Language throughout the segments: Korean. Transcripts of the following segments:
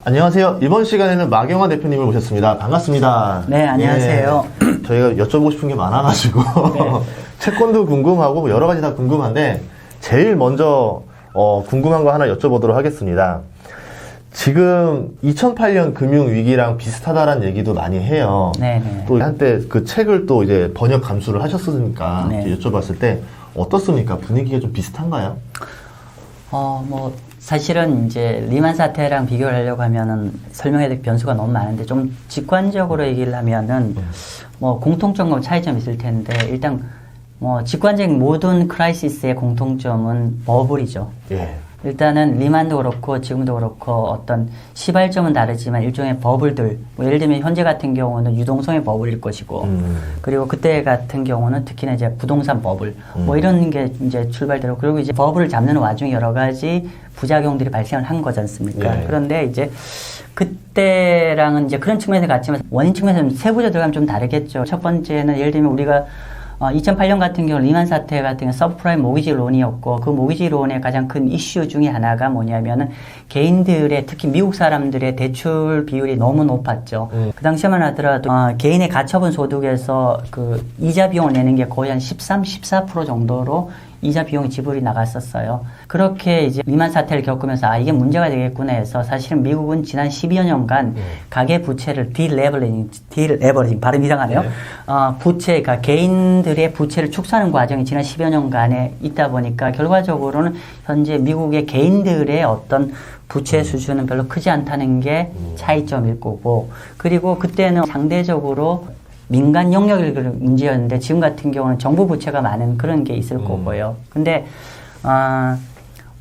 안녕하세요. 이번 시간에는 마경환 대표님을 모셨습니다. 반갑습니다. 네, 안녕하세요. 예, 저희가 여쭤보고 싶은 게 많아가지고 네. 채권도 궁금하고 뭐 여러 가지 다 궁금한데 제일 먼저 궁금한 거 하나 여쭤보도록 하겠습니다. 지금 2008년 금융위기랑 비슷하다라는 얘기도 많이 해요. 네네. 또 한때 그 책을 또 이제 번역 감수를 하셨으니까 네. 이제 여쭤봤을 때 어떻습니까? 분위기가 좀 비슷한가요? 사실은 이제 리만 사태랑 비교를 하려고 하면은 설명해야 될 변수가 너무 많은데 좀 직관적으로 얘기를 하면은 공통점과 차이점이 있을 텐데 일단 직관적인 모든 크라이시스의 공통점은 버블이죠. 예. 일단은 리만도 그렇고 지금도 그렇고 어떤 시발점은 다르지만 일종의 버블들 예를 들면 현재 같은 경우는 유동성의 버블일 것이고 그리고 그때 같은 경우는 특히나 이제 부동산 버블 이런 게 이제 출발되고 그리고 이제 버블을 잡는 와중에 여러 가지 부작용들이 발생을 한 거지 않습니까? 예. 그런데 이제 그때랑은 이제 그런 측면에서 같지만 원인 측면에서는 세부적으로 들어가면 좀 다르겠죠. 첫 번째는 예를 들면 우리가 2008년 같은 경우 리만 사태 같은 경우 서브프라임 모기지 론이었고 그 모기지 론의 가장 큰 이슈 중에 하나가 뭐냐면은 개인들의 특히 미국 사람들의 대출 비율이 너무 높았죠. 그 당시만 하더라도 개인의 가처분 소득에서 그 이자 비용을 내는 게 거의 한 13, 14% 정도로 이자 비용이 지불이 나갔었어요. 그렇게 이제 리만 사태를 겪으면서 이게 문제가 되겠구나 해서 사실은 미국은 지난 12여 년간 가계 부채를 딜레버리징 발음 이상하네요. 부채, 그러니까 개인들의 부채를 축소하는 과정이 지난 10여 년간에 있다 보니까 결과적으로는 현재 미국의 개인들의 어떤 부채 수준은 별로 크지 않다는 게 차이점일 거고 그리고 그때는 상대적으로 민간 영역의 문제였는데 지금 같은 경우는 정부 부채가 많은 그런 게 있을 거고요. 근데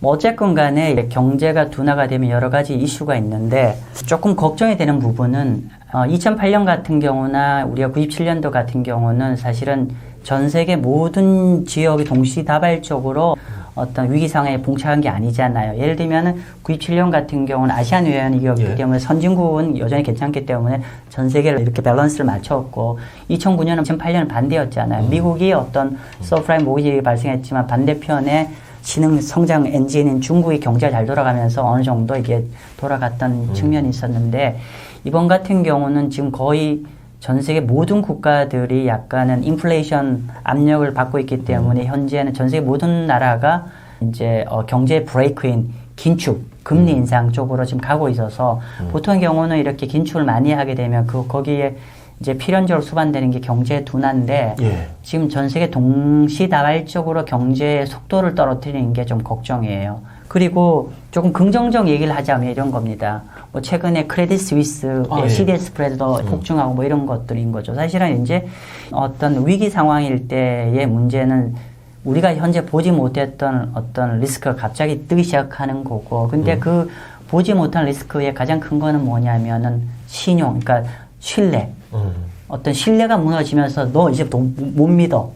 어쨌건 간에 경제가 둔화가 되면 여러 가지 이슈가 있는데 조금 걱정이 되는 부분은 2008년 같은 경우나 우리가 97년도 같은 경우는 사실은 전 세계 모든 지역이 동시다발적으로 어떤 위기 상황에 봉착한 게 아니잖아요. 예를 들면은 97년 같은 경우는 아시안 외환위기였기 때문에 선진국은 여전히 괜찮기 때문에 전 세계를 이렇게 밸런스를 맞췄고 2009년은 2008년은 반대였잖아요. 미국이 어떤 서프라임 모기지 발생했지만 반대편에 신흥 성장 엔진인 중국의 경제가 잘 돌아가면서 어느 정도 이게 돌아갔던 측면이 있었는데 이번 같은 경우는 지금 거의 전 세계 모든 국가들이 약간은 인플레이션 압력을 받고 있기 때문에 현재는 전 세계 모든 나라가 이제 경제 브레이크인 긴축, 금리 인상 쪽으로 지금 가고 있어서 보통 경우는 이렇게 긴축을 많이 하게 되면 거기에 이제 필연적으로 수반되는 게 경제 둔화인데 지금 전 세계 동시다발적으로 경제의 속도를 떨어뜨리는 게 좀 걱정이에요. 그리고 조금 긍정적 얘기를 하자면 이런 겁니다. 최근에 크레딧 스위스의 CDS 스프레드도 폭증하고 이런 것들인 거죠. 사실은 이제 어떤 위기 상황일 때의 문제는 우리가 현재 보지 못했던 어떤 리스크가 갑자기 뜨기 시작하는 거고, 근데 그 보지 못한 리스크의 가장 큰 거는 뭐냐면은 신용, 그러니까 신뢰. 어떤 신뢰가 무너지면서 너 이제 돈 못 믿어.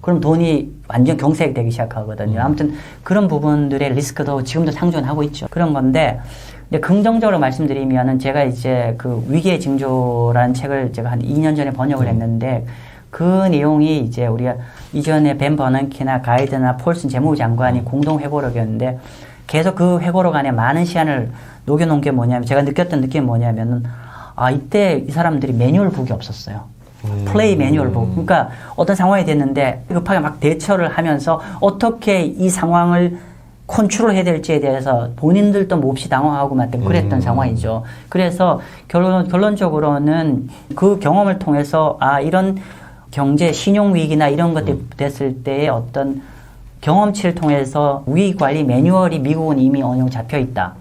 그럼 돈이 완전 경색되기 시작하거든요. 아무튼 그런 부분들의 리스크도 지금도 상존하고 있죠. 그런 건데, 근데 긍정적으로 말씀드리면은 제가 이제 그 위기의 징조라는 책을 제가 한 2년 전에 번역을 했는데 그 내용이 이제 우리가 이전에 벤 버넌키나 가이드나 폴슨 재무부 장관이 공동 회고록이었는데 계속 그 회고록 안에 많은 시간을 녹여놓은 게 뭐냐면 제가 느꼈던 느낌이 뭐냐면은 이때 이 사람들이 매뉴얼북이 없었어요. 플레이 매뉴얼북. 그러니까 어떤 상황이 됐는데 급하게 막 대처를 하면서 어떻게 이 상황을 컨트롤해야 될지에 대해서 본인들도 몹시 당황하고 막 그랬던 상황이죠. 그래서 결론적으로는 그 경험을 통해서 이런 경제 신용 위기나 이런 것들이 됐을 때의 어떤 경험치를 통해서 위기 관리 매뉴얼이 미국은 이미 어느 정도 잡혀 있다.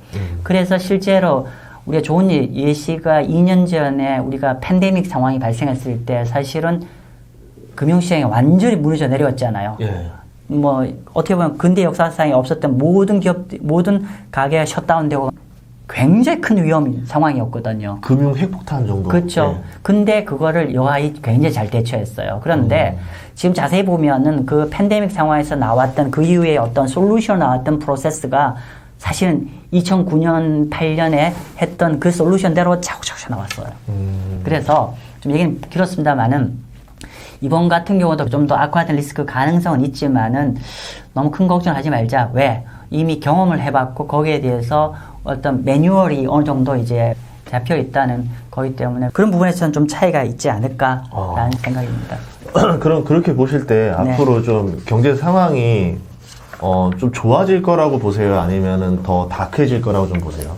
그래서 실제로 우리가 좋은 예시가 2년 전에 우리가 팬데믹 상황이 발생했을 때 사실은 금융시장이 완전히 무너져 내려왔잖아요. 어떻게 보면 근대 역사상에 없었던 모든 가게가 셧다운되고 굉장히 큰 위험 상황이었거든요. 금융 핵폭탄 정도. 그렇죠. 근데 그거를 여하이 굉장히 잘 대처했어요. 그런데 지금 자세히 보면은 그 팬데믹 상황에서 나왔던 그 이후에 어떤 솔루션 나왔던 프로세스가 사실은 2009년, 8년에 했던 그 솔루션대로 차곡차곡 나왔어요. 그래서 좀 얘기는 길었습니다만은 이번 같은 경우도 좀 더 악화된 리스크 가능성은 있지만은 너무 큰 걱정을 하지 말자. 왜? 이미 경험을 해봤고 거기에 대해서 어떤 매뉴얼이 어느 정도 이제 잡혀 있다는 거기 때문에 그런 부분에서는 좀 차이가 있지 않을까라는 생각입니다. 그럼 그렇게 보실 때 앞으로 좀 경제 상황이 좀 좋아질 거라고 보세요? 아니면은 더 다크해질 거라고 좀 보세요?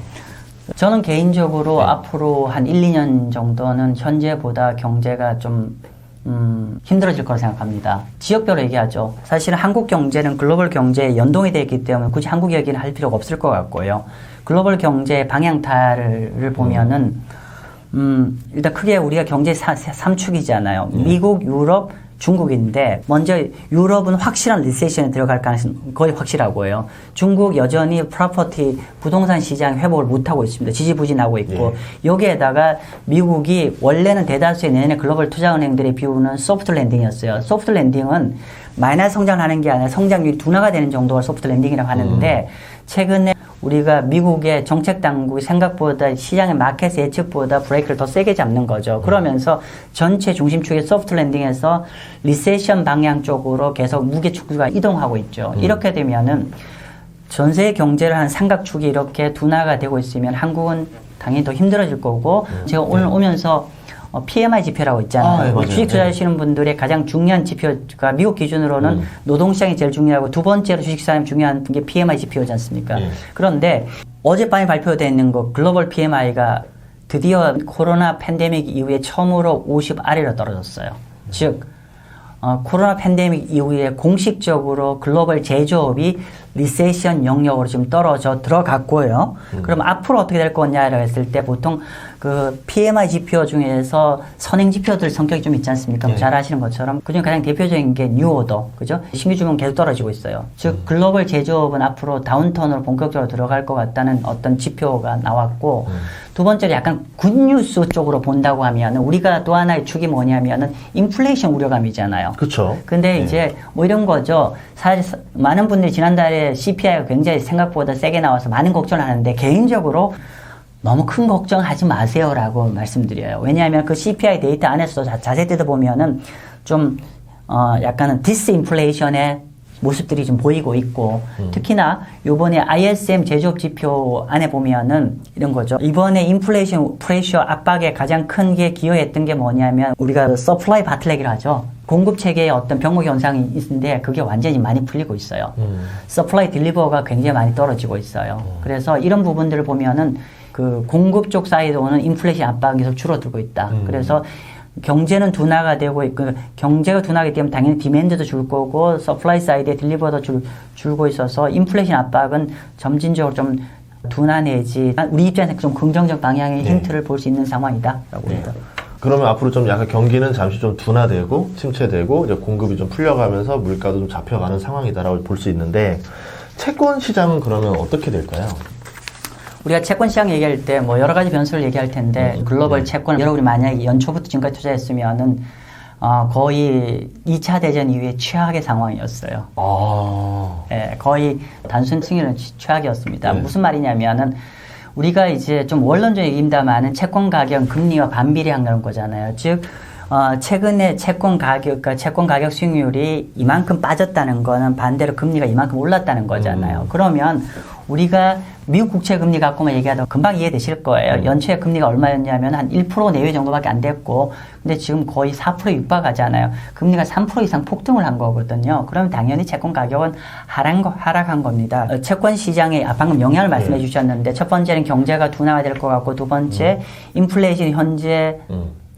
저는 개인적으로 앞으로 한 1, 2년 정도는 현재보다 경제가 좀 힘들어질 거라 생각합니다. 지역별로 얘기하죠. 사실은 한국 경제는 글로벌 경제에 연동이 되어 있기 때문에 굳이 한국 얘기는 할 필요가 없을 것 같고요. 글로벌 경제 방향타를 보면은 일단 크게 우리가 경제 3축이잖아요. 미국, 유럽, 중국인데 먼저 유럽은 확실한 리세션에 들어갈 가능성이 거의 확실하고요. 중국 여전히 프로퍼티 부동산 시장 회복을 못하고 있습니다. 지지부진하고 있고 여기에다가 미국이 원래는 대다수의 내년에 글로벌 투자은행들의 비율은 소프트 랜딩이었어요. 소프트 랜딩은 마이너스 성장을 하는 게 아니라 성장률이 둔화가 되는 정도가 소프트 랜딩이라고 하는데 최근에 우리가 미국의 정책 당국이 생각보다 시장의 마켓 예측보다 브레이크를 더 세게 잡는 거죠. 그러면서 전체 중심축의 소프트 랜딩에서 리세션 방향 쪽으로 계속 무게축구가 이동하고 있죠. 이렇게 되면은 전 세계 경제를 한 삼각축이 이렇게 둔화가 되고 있으면 한국은 당연히 더 힘들어질 거고 제가 오늘 오면서 PMI 지표라고 있잖아요. 맞아요. 주식 투자하시는 분들의 가장 중요한 지표가 미국 기준으로는 노동시장이 제일 중요하고 두 번째로 주식시장이 중요한 게 PMI 지표지 않습니까? 그런데 어젯밤에 발표되어 있는 거 글로벌 PMI가 드디어 코로나 팬데믹 이후에 처음으로 50 아래로 떨어졌어요. 즉 코로나 팬데믹 이후에 공식적으로 글로벌 제조업이 리세션 영역으로 지금 떨어져 들어갔고요. 그럼 앞으로 어떻게 될 거냐라고 했을 때 보통 그 PMI 지표 중에서 선행 지표들 성격이 좀 있지 않습니까? 잘 아시는 것처럼 그중 가장 대표적인 게 뉴오더, 그죠? 신규 주문 계속 떨어지고 있어요. 즉 글로벌 제조업은 앞으로 다운턴으로 본격적으로 들어갈 것 같다는 어떤 지표가 나왔고 두 번째로 약간 굿뉴스 쪽으로 본다고 하면 우리가 또 하나의 축이 뭐냐면은 인플레이션 우려감이잖아요. 그렇죠. 근데 이제 뭐 이런 거죠. 사실 많은 분들이 지난달에 CPI가 굉장히 생각보다 세게 나와서 많은 걱정을 하는데 개인적으로 너무 큰 걱정하지 마세요라고 말씀드려요. 왜냐하면 그 CPI 데이터 안에서 자세히 뜯어보면은 좀 약간은 디스인플레이션의 모습들이 좀 보이고 있고 특히나 요번에 ISM 제조업 지표 안에 보면은 이런 거죠. 이번에 인플레이션 프레셔 압박에 가장 큰 게 기여했던 게 뭐냐면 우리가 서플라이 바틀렉이라 하죠. 공급 체계에 어떤 병목 현상이 있는데 그게 완전히 많이 풀리고 있어요. 서플라이 딜리버가 굉장히 많이 떨어지고 있어요. 그래서 이런 부분들을 보면은 그 공급 쪽 사이드 오는 인플레이션 압박이 계속 줄어들고 있다. 그래서 경제는 둔화가 되고 있고 경제가 둔화하기 때문에 당연히 디맨드도 줄 거고 서플라이 사이드에 딜리버도 줄고 있어서 인플레이션 압박은 점진적으로 좀 둔화 내지 우리 입장에서 좀 긍정적 방향의 힌트를 볼 수 있는 상황이다라고 봅니다. 그러면 앞으로 좀 약간 경기는 잠시 좀 둔화되고 침체되고 이제 공급이 좀 풀려가면서 물가도 좀 잡혀가는 상황이다라고 볼 수 있는데 채권 시장은 그러면 어떻게 될까요? 우리가 채권 시장 얘기할 때 뭐 여러 가지 변수를 얘기할 텐데 글로벌 채권 여러분이 만약에 연초부터 지금까지 투자했으면은 거의 2차 대전 이후에 최악의 상황이었어요. 예, 거의 단순 승률은 최악이었습니다. 무슨 말이냐면은 우리가 이제 좀 원론적 얘기입니다만은 채권 가격 금리와 반비례한 그런 거잖아요. 즉 최근에 채권 가격 수익률이 이만큼 빠졌다는 거는 반대로 금리가 이만큼 올랐다는 거잖아요. 그러면 우리가 미국 국채 금리 갖고만 얘기하다 금방 이해되실 거예요. 연초에 금리가 얼마였냐면 한 1% 내외 정도밖에 안 됐고, 근데 지금 거의 4% 육박하잖아요. 금리가 3% 이상 폭등을 한 거거든요. 그러면 당연히 채권 가격은 하락한 겁니다. 채권 시장에 방금 영향을 말씀해 주셨는데, 첫 번째는 경제가 둔화가 될 것 같고, 두 번째 인플레이션이 현재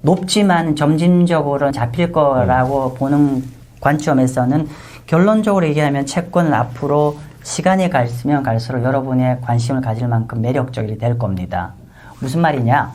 높지만 점진적으로 잡힐 거라고 보는 관점에서는 결론적으로 얘기하면 채권은 앞으로 시간이 갈수면 갈수록 여러분의 관심을 가질 만큼 매력적이 될 겁니다. 무슨 말이냐?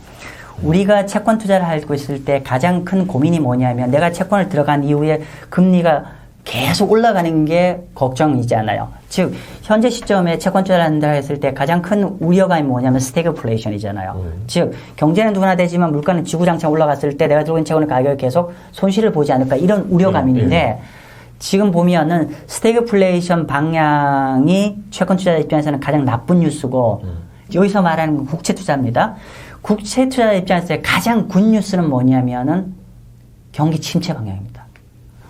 우리가 채권 투자를 하고 있을 때 가장 큰 고민이 뭐냐면 내가 채권을 들어간 이후에 금리가 계속 올라가는 게 걱정이잖아요. 즉 현재 시점에 채권 투자를 한다 했을 때 가장 큰 우려감이 뭐냐면 스태그플레이션이잖아요. 즉 경제는 둔화되지만 물가는 지구장창 올라갔을 때 내가 들고 있는 채권의 가격이 계속 손실을 보지 않을까 이런 우려감인데 지금 보면은 스태그플레이션 방향이 채권 투자자 입장에서는 가장 나쁜 뉴스고 여기서 말하는 건 국채 투자입니다. 국채 투자자 입장에서 가장 굿 뉴스는 뭐냐면은 경기 침체 방향입니다.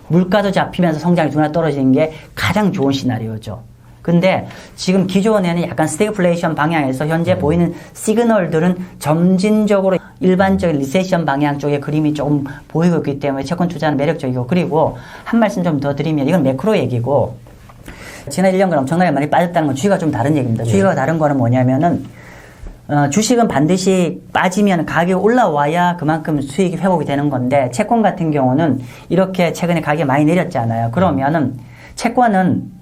물가도 잡히면서 성장이 둔화 떨어지는 게 가장 좋은 시나리오죠. 근데 지금 기존에는 약간 스태그플레이션 방향에서 현재 보이는 시그널들은 점진적으로 일반적인 리세션 방향 쪽의 그림이 조금 보이고 있기 때문에 채권 투자는 매력적이고, 그리고 한 말씀 좀 더 드리면 이건 매크로 얘기고, 지난 1년간 엄청나게 많이 빠졌다는 건 주의가 좀 다른 얘기입니다. 주의가 다른 거는 뭐냐면은 주식은 반드시 빠지면 가격이 올라와야 그만큼 수익이 회복이 되는 건데, 채권 같은 경우는 이렇게 최근에 가격이 많이 내렸잖아요. 그러면은 채권은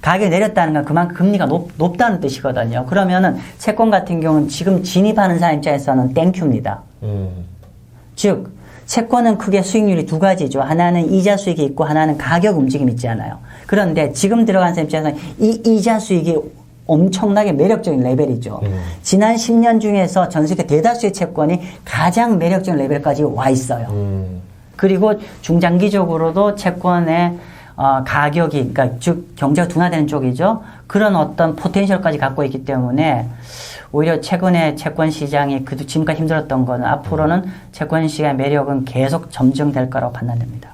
가격이 내렸다는 건 그만큼 금리가 높다는 뜻이거든요. 그러면은 채권 같은 경우는 지금 진입하는 사람 입장에서는 땡큐입니다. 즉 채권은 크게 수익률이 두 가지죠. 하나는 이자 수익이 있고 하나는 가격 움직임이 있잖아요. 그런데 지금 들어간 사람 입장에서는 이 이자 수익이 엄청나게 매력적인 레벨이죠. 지난 10년 중에서 전 세계 대다수의 채권이 가장 매력적인 레벨까지 와 있어요. 그리고 중장기적으로도 채권의 가격이, 그러니까 즉 경제가 둔화되는 쪽이죠. 그런 어떤 포텐셜까지 갖고 있기 때문에 오히려 최근에 채권 시장이 지금까지 힘들었던 거는 앞으로는 채권 시장의 매력은 계속 점증될 거라고 판단됩니다.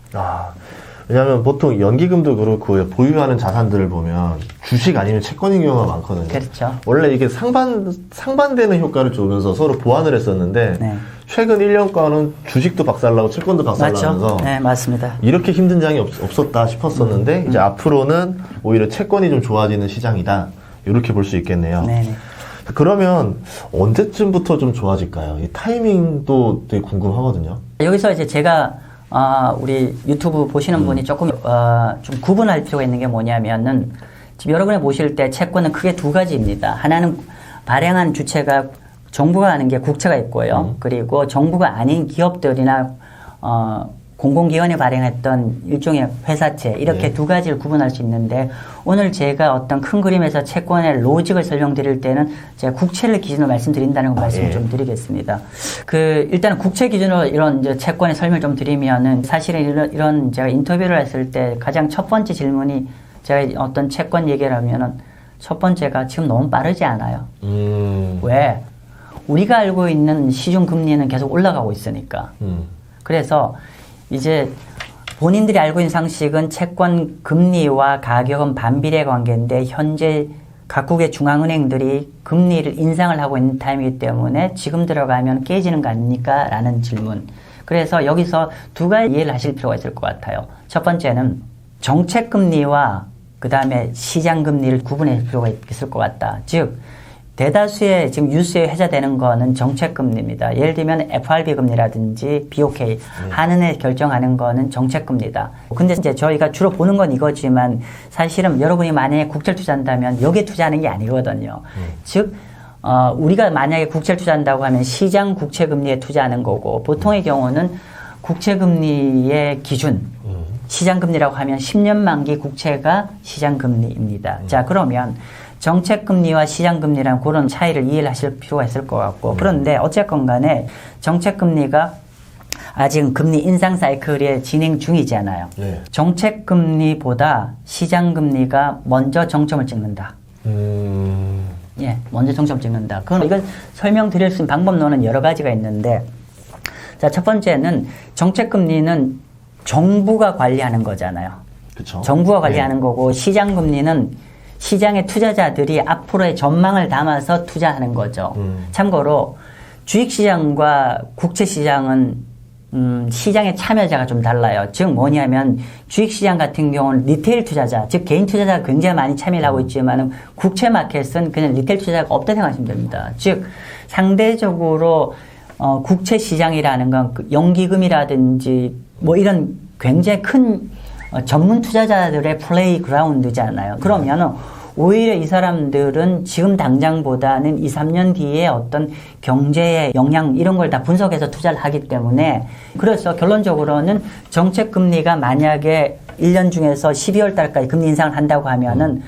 왜냐하면 보통 연기금도 그렇고 보유하는 자산들을 보면 주식 아니면 채권인 경우가 많거든요. 그렇죠. 원래 이게 상반되는 효과를 주면서 서로 보완을 했었는데 네. 최근 1년간은 주식도 박살나고 채권도 박살나면서 맞죠? 네, 맞습니다. 이렇게 힘든 장이 없었다 싶었었는데 이제 앞으로는 오히려 채권이 좀 좋아지는 시장이다. 이렇게 볼 수 있겠네요. 네네. 그러면 언제쯤부터 좀 좋아질까요? 이 타이밍도 되게 궁금하거든요. 여기서 이제 제가 우리 유튜브 보시는 분이 조금 좀 구분할 필요가 있는 게 뭐냐면은 지금 여러분이 보실 때 채권은 크게 두 가지입니다. 하나는 발행한 주체가 정부가 하는 게 국채가 있고요. 그리고 정부가 아닌 기업들이나 공공기관이 발행했던 일종의 회사채, 이렇게 두 가지를 구분할 수 있는데, 오늘 제가 어떤 큰 그림에서 채권의 로직을 설명드릴 때는 제가 국채를 기준으로 말씀드린다는 말씀을 좀 드리겠습니다. 일단은 국채 기준으로 이런 이제 채권의 설명을 좀 드리면은, 사실은 이런 제가 인터뷰를 했을 때 가장 첫 번째 질문이, 제가 어떤 채권 얘기를 하면은 첫 번째가 지금 너무 빠르지 않아요? 왜? 우리가 알고 있는 시중 금리는 계속 올라가고 있으니까. 그래서 이제 본인들이 알고 있는 상식은 채권 금리와 가격은 반비례 관계인데, 현재 각국의 중앙은행들이 금리를 인상을 하고 있는 타임이기 때문에 지금 들어가면 깨지는 거 아닙니까? 라는 질문. 그래서 여기서 두 가지 이해를 하실 필요가 있을 것 같아요. 첫 번째는 정책금리와 그 다음에 시장금리를 구분할 필요가 있을 것 같다. 즉 대다수의 지금 뉴스에 회자되는 거는 정책금리입니다. 예를 들면 FRB 금리라든지 BOK, 한은에 결정하는 거는 정책금리다. 근데 이제 저희가 주로 보는 건 이거지만, 사실은 여러분이 만약에 국채를 투자한다면 여기에 투자하는 게 아니거든요. 즉 우리가 만약에 국채를 투자한다고 하면 시장 국채금리에 투자하는 거고, 보통의 경우는 국채금리의 기준, 시장금리라고 하면 10년 만기 국채가 시장금리입니다. 자, 그러면 정책금리와 시장금리라는 그런 차이를 이해를 하실 필요가 있을 것 같고, 그런데 어쨌건 간에 정책금리가 아직 금리 인상 사이클의 진행 중이잖아요. 네. 정책금리보다 시장금리가 먼저 정점을 찍는다. 예, 먼저 정점을 찍는다. 그럼 이걸 설명드릴 수 있는 방법론은 여러 가지가 있는데, 자, 첫 번째는 정책금리는 정부가 관리하는 거잖아요. 그쵸? 정부가 관리하는 거고, 시장금리는 시장의 투자자들이 앞으로의 전망을 담아서 투자하는 거죠. 참고로 주식시장과 국채시장은 시장의 참여자가 좀 달라요. 즉 뭐냐면 주식시장 같은 경우는 리테일 투자자, 즉 개인 투자자가 굉장히 많이 참여를 하고 있지만, 국채 마켓은 그냥 리테일 투자자가 없다 생각하시면 됩니다. 즉 상대적으로 국채시장이라는 건 연기금이라든지 뭐 이런 굉장히 큰 전문 투자자들의 플레이그라운드잖아요. 그러면 오히려 이 사람들은 지금 당장보다는 2, 3년 뒤에 어떤 경제의 영향 이런 걸 다 분석해서 투자를 하기 때문에, 그래서 결론적으로는 정책금리가 만약에 1년 중에서 12월 달까지 금리 인상을 한다고 하면은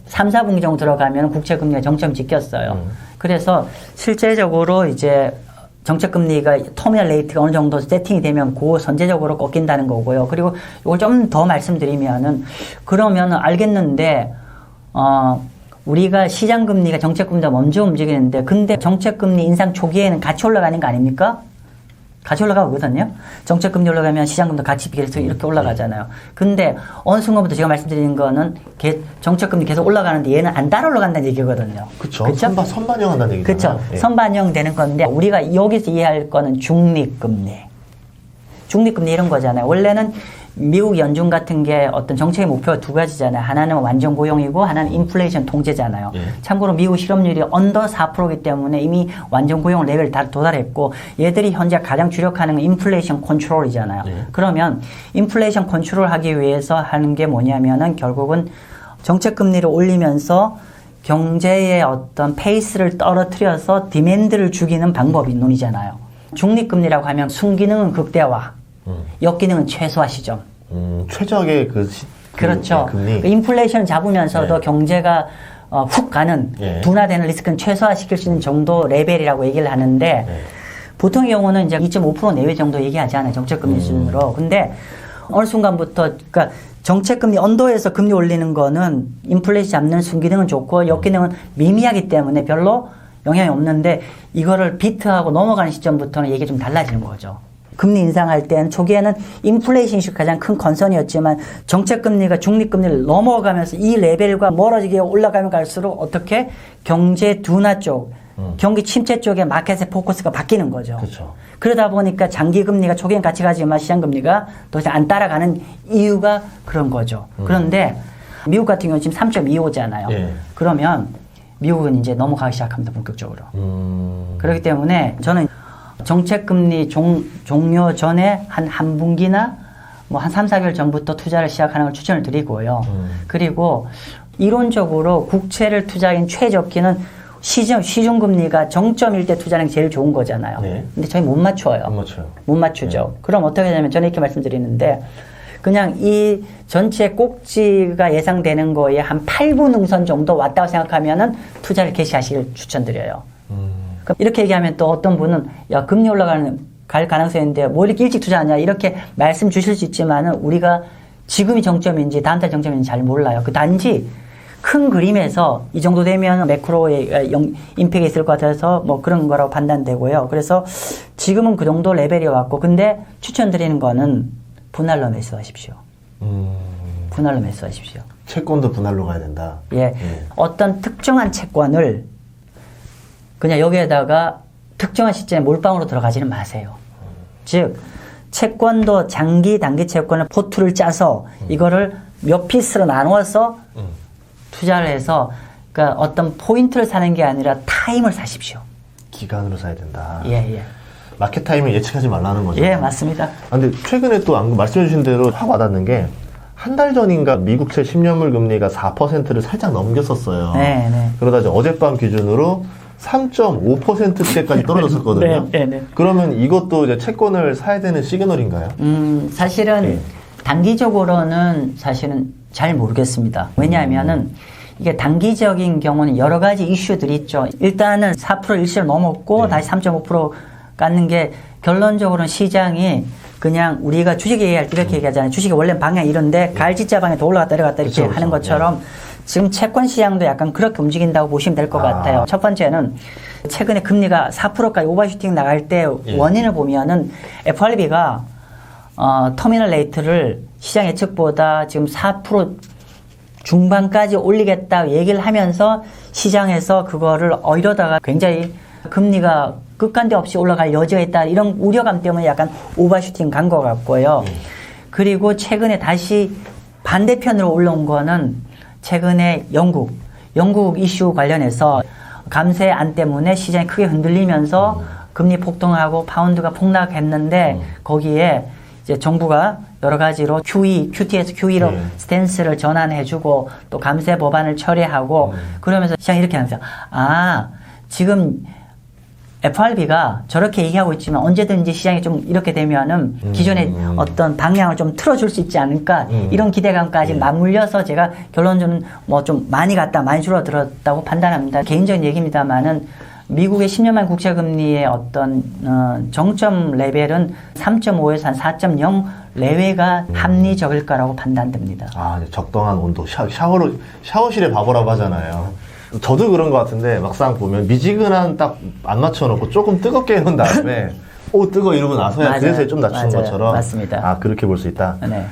3, 4분기 정도 들어가면 국채금리가 정점 찍혔어요. 그래서 실제적으로 이제 정책금리가 터미널 레이트가 어느 정도 세팅이 되면 그 선제적으로 꺾인다는 거고요. 그리고 이걸 좀 더 말씀드리면은, 그러면 알겠는데 우리가 시장금리가 정책금리가 먼저 움직이는데, 근데 정책금리 인상 초기에는 같이 올라가는 거 아닙니까? 같이 올라가거든요. 정책금리 올라가면 시장금도 같이 계속 이렇게 올라가잖아요. 근데 어느 순간부터 제가 말씀드린 거는 정책금리 계속 올라가는데 얘는 안 따라 올라간다는 얘기거든요. 그렇죠. 선반영한다는 얘기잖아요. 그렇죠. 예. 선반영되는 건데 우리가 여기서 이해할 거는 중립금리 이런 거잖아요. 원래는 미국 연준 같은 게 어떤 정책의 목표가 두 가지잖아요. 하나는 완전 고용이고 하나는 인플레이션 통제잖아요. 예. 참고로 미국 실업률이 언더 4%이기 때문에 이미 완전 고용 레벨 다 도달했고 얘들이 현재 가장 주력하는 건 인플레이션 컨트롤이잖아요. 예. 그러면 인플레이션 컨트롤 하기 위해서 하는 게 뭐냐면은 결국은 정책 금리를 올리면서 경제의 어떤 페이스를 떨어뜨려서 디맨드를 죽이는 방법이 논이잖아요. 중립금리라고 하면 순기능은 극대화, 역기능은 최소화 시점. 최적의 그렇죠. 금리. 그 인플레이션을 잡으면서도 네. 경제가 훅 가는 예. 둔화되는 리스크는 최소화시킬 수 있는 정도 레벨이라고 얘기를 하는데 네. 보통의 경우는 이제 2.5% 내외 정도 얘기하잖아요. 정책금리 수준으로. 근데 어느 순간부터 그러니까 정책금리 언더에서 금리 올리는 거는 인플레이션 잡는 순기능은 좋고 역기능은 미미하기 때문에 별로 영향이 없는데 이거를 비트하고 넘어가는 시점부터는 이게 좀 달라지는 거죠. 금리 인상할 때는 초기에는 인플레이션 이슈가 가장 큰 컨선이었지만 정책금리가 중립금리를 넘어가면서 이 레벨과 멀어지게 올라가면 갈수록 어떻게 경제 둔화 쪽, 경기 침체 쪽에 마켓의 포커스가 바뀌는 거죠. 그렇죠. 그러다 보니까 장기금리가 초기엔 같이 가지만 시장금리가 더 이상 안 따라가는 이유가 그런 거죠. 그런데 미국 같은 경우는 지금 3.25잖아요. 예. 그러면 미국은 이제 넘어가기 시작합니다. 본격적으로. 그렇기 때문에 저는 정책금리 종료 전에 한 분기나 뭐 한 3, 4개월 전부터 투자를 시작하는 걸 추천을 드리고요. 그리고 이론적으로 국채를 투자인 최적기는 시중금리가 정점일 때 투자하는 게 제일 좋은 거잖아요. 네. 근데 저희 못 맞춰요. 안 맞춰요. 못 맞추죠. 그럼 어떻게 되냐면 저는 이렇게 말씀드리는데 그냥 이 전체 꼭지가 예상되는 거에 한 8분 능선 정도 왔다고 생각하면은 투자를 개시하시길 추천드려요. 그럼 이렇게 얘기하면 또 어떤 분은 야 금리 갈 가능성이 있는데 뭐 이렇게 일찍 투자하냐 이렇게 말씀 주실 수 있지만은 우리가 지금이 정점인지 다음 달 정점인지 잘 몰라요. 그 단지 큰 그림에서 이 정도 되면 매크로에 임팩이 있을 것 같아서 뭐 그런 거라고 판단되고요. 그래서 지금은 그 정도 레벨이 왔고 근데 추천드리는 거는 분할로 매수하십시오. 분할로 매수하십시오. 채권도 분할로 가야 된다. 예. 어떤 특정한 채권을 그냥 여기에다가 특정한 시점에 몰빵으로 들어가지는 마세요. 즉, 채권도 단기 채권을 포트를 짜서 이거를 몇 피스로 나누어서 투자를 해서 그러니까 어떤 포인트를 사는 게 아니라 타임을 사십시오. 기간으로 사야 된다. 예, 예. 마켓 타임을 예측하지 말라는 거죠. 예, 맞습니다. 근데 최근에 또 말씀해 주신 대로 확 와닿는 게 한 달 전인가 미국채 10년물 금리가 4%를 살짝 넘겼었어요. 네, 네. 그러다 이제 어젯밤 기준으로 3.5%대까지 떨어졌었거든요. 네, 네. 그러면 이것도 이제 채권을 사야 되는 시그널인가요? 사실은 네. 단기적으로는 사실은 잘 모르겠습니다. 왜냐하면은 이게 단기적인 경우는 여러 가지 이슈들이 있죠. 일단은 4% 일시를 넘었고 네. 다시 3.5% 깎는 게 결론적으로는 시장이 그냥 우리가 주식 얘기할 때 이렇게 얘기하잖아요. 주식이 원래 방향이 이런데 갈지자 방에 더 올라갔다 내려갔다 이렇게 그쵸, 하는 그쵸. 것처럼 지금 채권 시장도 약간 그렇게 움직인다고 보시면 될 것 같아요. 첫 번째는 최근에 금리가 4%까지 오버슈팅 나갈 때 원인을 보면은 FRB가 터미널 레이트를 시장 예측보다 지금 4% 중반까지 올리겠다 얘기를 하면서 시장에서 그거를 이러다가 굉장히 금리가 끝간데 없이 올라갈 여지가 있다 이런 우려감 때문에 약간 오버슈팅 간 것 같고요. 그리고 최근에 다시 반대편으로 올라온 거는 최근에 영국 이슈 관련해서 감세 안 때문에 시장이 크게 흔들리면서 금리 폭등하고 파운드가 폭락했는데 거기에 이제 정부가 여러 가지로 QT에서 QE로 스탠스를 전환해주고 또 감세 법안을 처리하고 그러면서 시장이 이렇게 하면서 지금 FRB가 저렇게 얘기하고 있지만 언제든지 시장이 좀 이렇게 되면은 기존의 어떤 방향을 좀 틀어줄 수 있지 않을까 이런 기대감까지 맞물려서 제가 결론적으로 뭐 좀 많이 줄어들었다고 판단합니다. 개인적인 얘기입니다만은 미국의 10년만 국채금리의 어떤 정점 레벨은 3.5에서 한 4.0 내외가 합리적일까라고 판단됩니다. 적당한 온도. 샤워실의 바보라고 하잖아요. 저도 그런 것 같은데 막상 보면 미지근한 딱 안 맞춰놓고 조금 뜨겁게 해놓은 다음에 오 뜨거 이러고 나서야 맞아요. 그래서 좀 낮춘 맞아요. 것처럼 맞습니다. 아 그렇게 볼 수 있다. 네.